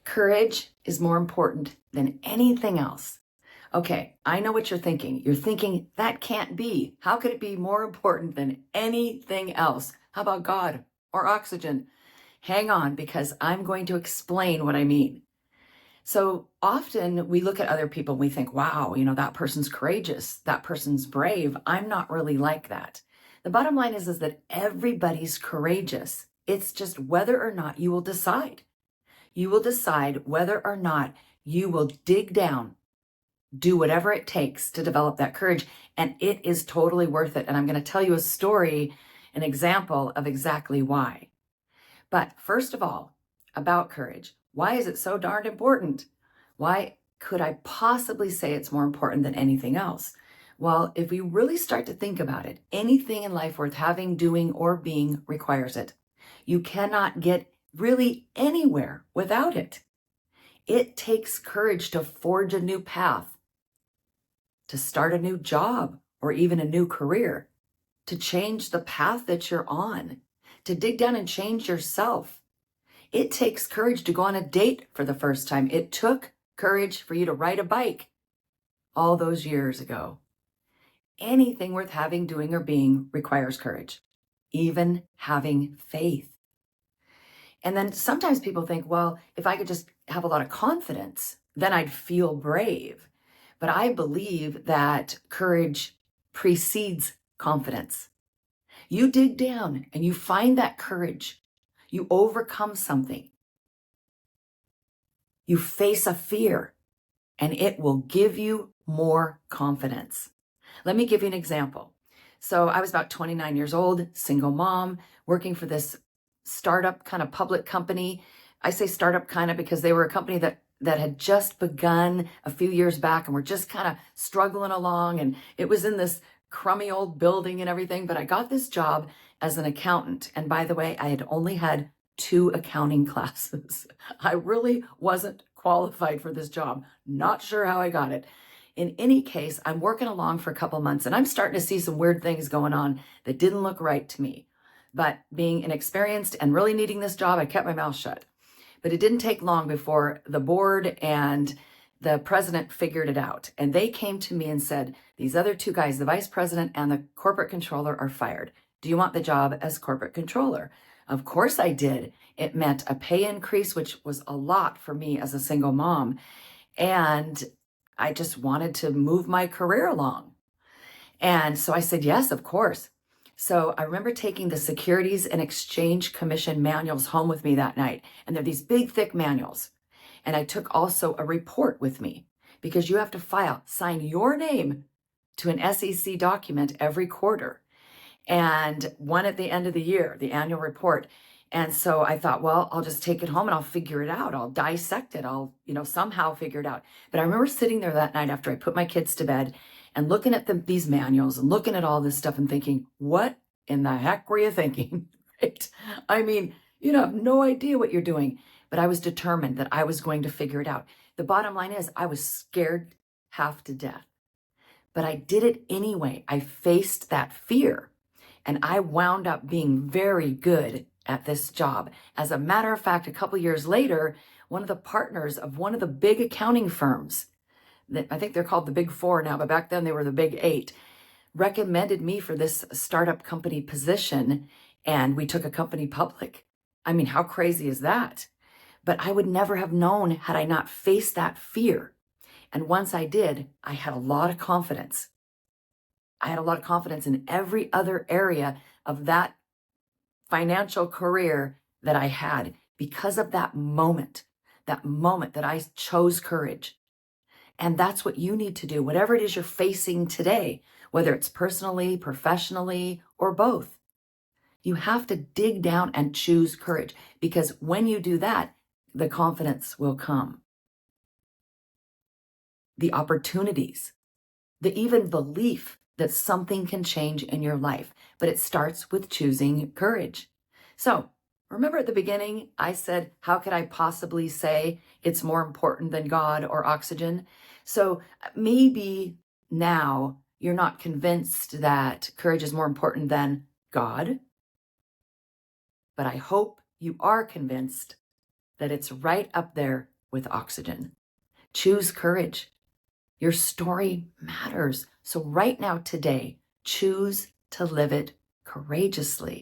Courage is more important than anything else. Okay, I know what you're thinking. You're thinking, that can't be. How could it be more important than anything else? How about God or oxygen? Hang on, because I'm going to explain what I mean. So often we look at other people and we think, wow, that person's courageous. That person's brave. I'm not really like that. The bottom line is that everybody's courageous. It's just whether or not you will decide. You will decide whether or not you will dig down, do whatever it takes to develop that courage. And it is totally worth it. And I'm going to tell you a story, an example of exactly why. But first of all, about courage, why is it so darned important? Why could I possibly say it's more important than anything else? Well, if we really start to think about it, anything in life worth having, doing, or being requires it. You cannot get really anywhere without it. It takes courage to forge a new path, to start a new job, or even a new career, to change the path that you're on, to dig down and change yourself. It takes courage to go on a date for the first time. It took courage for you to ride a bike all those years ago. Anything worth having, doing, or being requires courage, even having faith. And then sometimes people think, well, if I could just have a lot of confidence, then I'd feel brave. But I believe that courage precedes confidence. You dig down and you find that courage. You overcome something. You face a fear, and it will give you more confidence. Let me give you an example. So I was about 29 years old, single mom, working for this startup kind of public company. I say startup kind of because they were a company that had just begun a few years back, and we're just kind of struggling along, and it was in this crummy old building and everything. But I got this job as an accountant. And by the way, I had only had 2 accounting classes. I really wasn't qualified for this job. Not sure how I got it. In any case, I'm working along for a couple months, and I'm starting to see some weird things going on that didn't look right to me. But being inexperienced and really needing this job, I kept my mouth shut. But it didn't take long before the board and the president figured it out. And they came to me and said, these other 2 guys, the vice president and the corporate controller, are fired. Do you want the job as corporate controller? Of course I did. It meant a pay increase, which was a lot for me as a single mom. And I just wanted to move my career along. And so I said, yes, of course. So I remember taking the Securities and Exchange Commission manuals home with me that night. And they're these big, thick manuals. And I took also a report with me, because you have to sign your name to an SEC document every quarter, and one at the end of the year, the annual report. And so I thought, well, I'll just take it home and I'll figure it out. I'll dissect it. I'll, somehow figure it out. But I remember sitting there that night after I put my kids to bed and looking at these manuals and looking at all this stuff and thinking, what in the heck were you thinking? Right? I mean, you have no idea what you're doing. But I was determined that I was going to figure it out. The bottom line is I was scared half to death. But I did it anyway. I faced that fear. And I wound up being very good at this job. As a matter of fact, a couple years later, one of the partners of one of the big accounting firms, that I think they're called the Big Four now, but back then they were the Big Eight, recommended me for this startup company position. And we took a company public. I mean, how crazy is that? But I would never have known had I not faced that fear. And once I did, I had a lot of confidence. I had a lot of confidence in every other area of that financial career that I had because of that moment that I chose courage. And that's what you need to do, whatever it is you're facing today, whether it's personally, professionally, or both. You have to dig down and choose courage, because when you do that, the confidence will come. The opportunities, the even belief that something can change in your life. But it starts with choosing courage. So remember at the beginning, I said, how could I possibly say it's more important than God or oxygen? So maybe now you're not convinced that courage is more important than God, but I hope you are convinced that it's right up there with oxygen. Choose courage. Your story matters. So right now, today, choose to live it courageously.